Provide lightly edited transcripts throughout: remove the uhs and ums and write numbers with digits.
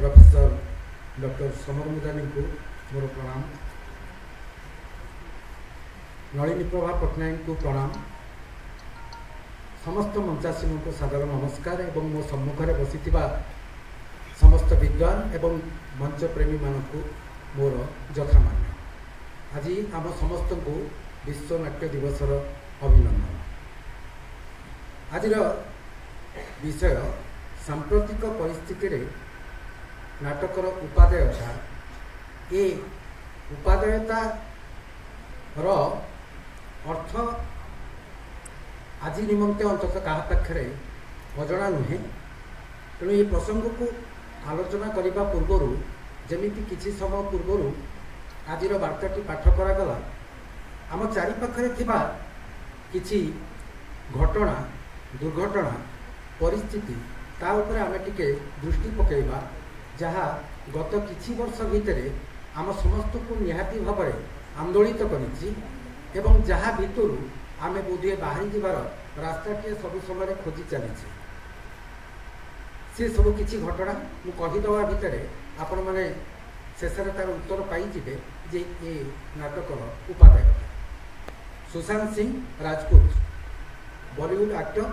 Professor doctor summer मुदानी को मोर प्रणाम, नलिनी प्रभा पट्टनायक को प्रणाम, समस्त मंचासीन को सादर नमस्कार एवं मो सम्मुखें बसी समस्त विद्वान एवं मंच प्रेमी मानक मोर यथामान्य। आज आम समस्त को विश्व नाट्य दिवस अभिनंदन। आज विषय सांप्रतिक परिस्थिति रे नाटकर उपादेयता। ये उपादेयता अर्थ आज निमंते अंतत क्या पाखे अजना नुहे। तेणु ये प्रसंग को आलोचना करने पूर्वर जमीती किसी समय पूर्वर आज वार्ताटी पाठ करागला आम चारिपाखे किसी घटना दुर्घटना परिस्थिति ता उपरे आमे टिके दृष्टि पकेबा जहाँ गत किछि वर्ष भितर आम समस्त को निहाती भाव आंदोलित करिछि एवं जहाँ भितर आमे बोधे बाहरी जीवार रास्ताटे सब समय खोजी चली सी सब किछि घटना मु कहीदवा भितर आपण मैंने शेष तार उत्तर पाइबे जे ये नाटकर उपादेय सुशांत सिंह राजपूत बॉलीवुड एक्टर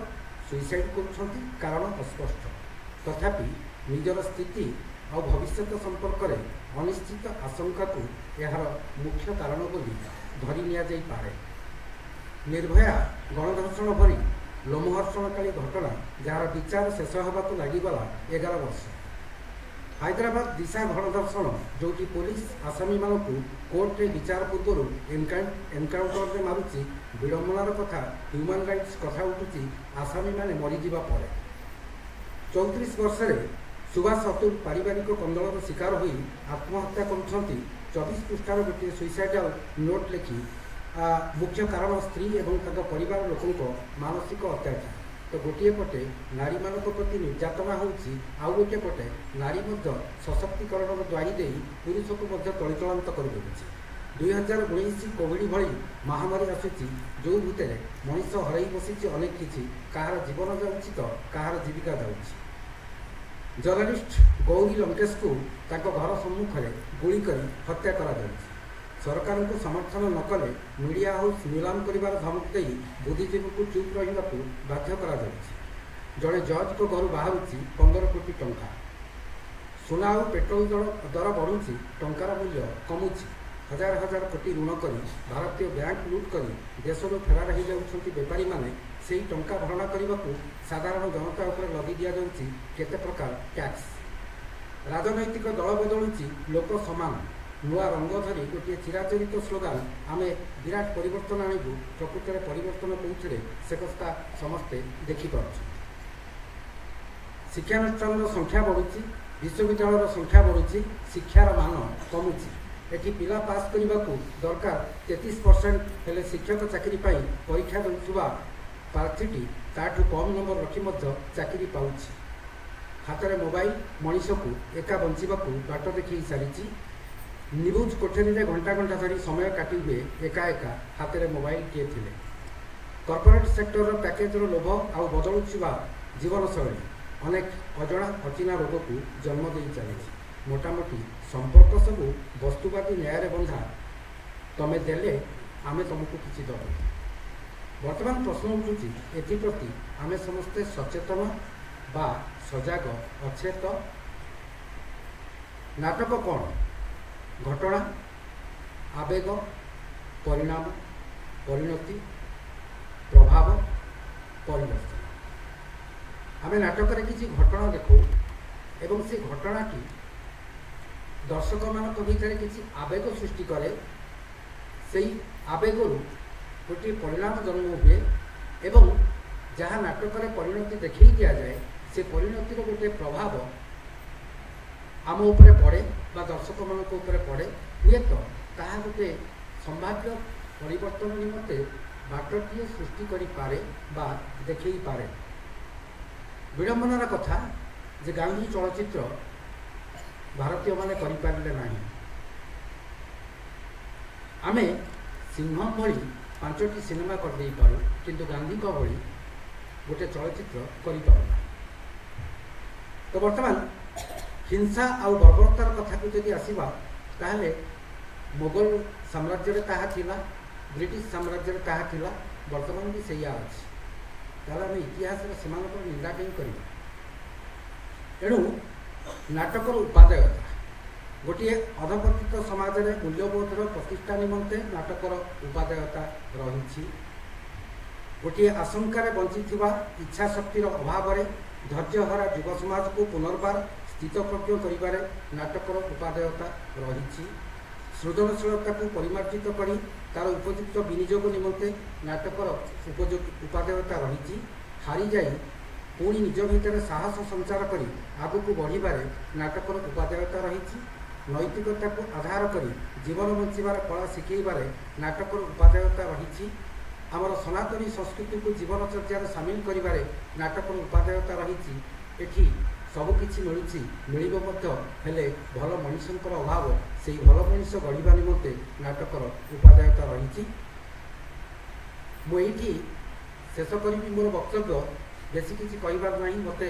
सुइसाइड कर कारण अस्पष्ट, तथापि निजर स्थिति और भविष्य संपर्क में अनिश्चित आशंका को यार मुख्य कारण बोली धरी नि पारे। निर्भया गणधर्षण भरी लोमहर्षणकारी घटना जार विचार शेष होगा लगिगला 11 वर्ष। हैदराबाद दिशा गणधर्षण जो कि पुलिस आसामी मान कोर्ट रे विचार पूर्व एनकाउंटर में मारुची विडंबनार कथा ह्यूमन राइट्स कथा उठुची आसामी माने मरीजा पर 34 वर्ष सुभाष अतुल पारिवारिक कंदलर शिकार हो आत्महत्या कर 24 पृष्ठार गोटे सुइसाइडाल नोट लिखि मुख्य कारण स्त्री और परिवार लोकों मानसिक अत्याचार। तो गोटे पटे नारी मान प्रति निर्यातना होउछि, आउ गोटे पटे नारी सशक्तिकरण द्वारी दे पुरुष को तलितलांत कर देउछि। 2019 कोविड भली महामारी आसुची जो भितर मनीष हरई बसी अनेक किसी कहार जीवन जाऊँगी तो कहार जीविका जाऊँगी। जर्नलिस्ट गौरी लंकेश को घर सम्मुख में गुली कर हत्या कर सरकार को समर्थन न कले मीडिया हाउस नीलाम कर धमक दे बुद्धिजीवी को चुप रहा बाध्य कर जड़े जज को घर बाहर 15 कोटी टंका सुना और पेट्रोल दर बढ़ुची टंकार मूल्य कमुची हजार हजार कोटी ऋण कर भारतीय बैंक लुट कर देश फेरार हो जाती बेपारी माने से टंका भरणा करने को साधारण जनता उपर लगी दि जाऊँगी केते प्रकार टैक्स। राजनैतिक दल बदलुची लोक समान नुआ रंग धरी गोटे चिराचरित स्लोगान आमे विराट परिवर्तन आणबू प्रकृत में परिवर्तन कौन से कथा समस्ते देखिपुर। शिक्षानुष्ठान संख्या बढ़ुची, विश्वविद्यालय संख्या बढ़ुची, शिक्षार मान कमुची। एटी पिला पास करने को दरकार 33% हेले शिक्षक चाकरी परीक्षा देउथुबा प्रार्थीटी ताठू कम नंबर रखी चाकरी पाउछि। हाथ में मोबाइल मनीष को एका बंचवा बाट देखी सारी निबुज कोठरी में घंटा घंटा धरी समय काटी हुए एका एका हाथ में मोबाइल किए थिले। कॉर्पोरेट सेक्टर पैकेज लोभ आउ बदलुवा जीवनशैली अनेक अजना अचिना रोग को जन्म दे चली। मोटामोटी संपर्क सब वस्तुवादी न्याय बंधा तमें देले आमे तुमको किसी दबू। वर्तमान प्रश्न उठुची एप्रति आमे समस्ते सचेतन बा सजग अच्छे तो? नाटक कौन? घटना, आवेग, परिणाम, परिणति, प्रभाव, परिवर्तन। आमे नाटक किसी घटना देखो एवं से घटनाटी दर्शक मान भीतर किसी आवेग सृष्टि करे, से आवेग गोटे परिणाम जन्म हुए एवं जहाँ नाटक परिणति देखी दि जाए से परिणतिर गोटे प्रभाव आम उपरे पड़े बा दर्शक मान पड़े हुए तो ताहा गोटे संभाव्य परिवर्तन निमंते बाटटीए सृष्टि करें बा देखई पारे। विडंबनार कथा जे गांधी चलचित्र भारतीय माने करिपारले नाही। आमे सिंहम भली 5टी सिनेमा कर दे पारू किंतु गांधी का भली गोटे चलचित्र कर। तो बर्तमान हिंसा आउ बर्बरतार कथा को जदि आसवा ताहले मोगल साम्राज्य ताहा थिला, ब्रिटिश साम्राज्य ताहा थिला, वर्तमान भी सैया अच्छी ताहले आम इतिहास सेमानकर निंदा कहीं करवा। एणु नाटकर उपादेयता गोटे अधपतित समाज में मूल्यबोधर प्रतिष्ठा निमंते नाटकर उपादेयता रही। गोटे आशंकार बंची इच्छा शक्तिर अभाव धैर्यहरा युव समाज को पुनर्बार स्थितप्रज्ञ करिबारे नाटकर उपादेयता रही। सृजनशीलता को परिमार्जित करी तार उपयुक्त विनियोग निमंते नाटकर उपादेयता रही। हारी जाई पुणी निज भितर साहस संचार करी आगक बढ़िबारे नाटकर उपादेयता रही। नैतिकता को आधार करी जीवन बंचार कला शिखेबारे नाटकर उपादेयता रही। आमर सनातनी संस्कृति को जीवनचर्या सामिल करिबारे नाटकर उपादेयता रही। एठी सबकिछि मिलुछि मिलिबो मध्य हेले भल मनुष्यंकर अभाव से भल मनुष्य गढ़ा निमंते नाटकर उपादेयता रही। मुझे शेष करी मोर वक्तव्य बेसी किसी कहबार ना मत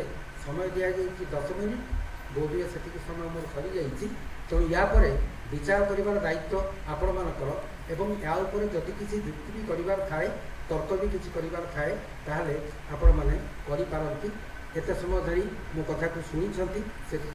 समय दि जाए 10 मिनिट बोधे से समय मोर सरी जाइए। तेणु या विचार कर दायित्व आपण मानकर एवं या जदि किसी युक्ति भी करार थाए तर्क भी किसी करार थाए ताहले आपण माने करि पारंती। एते समय धरी मो कथा को शुणी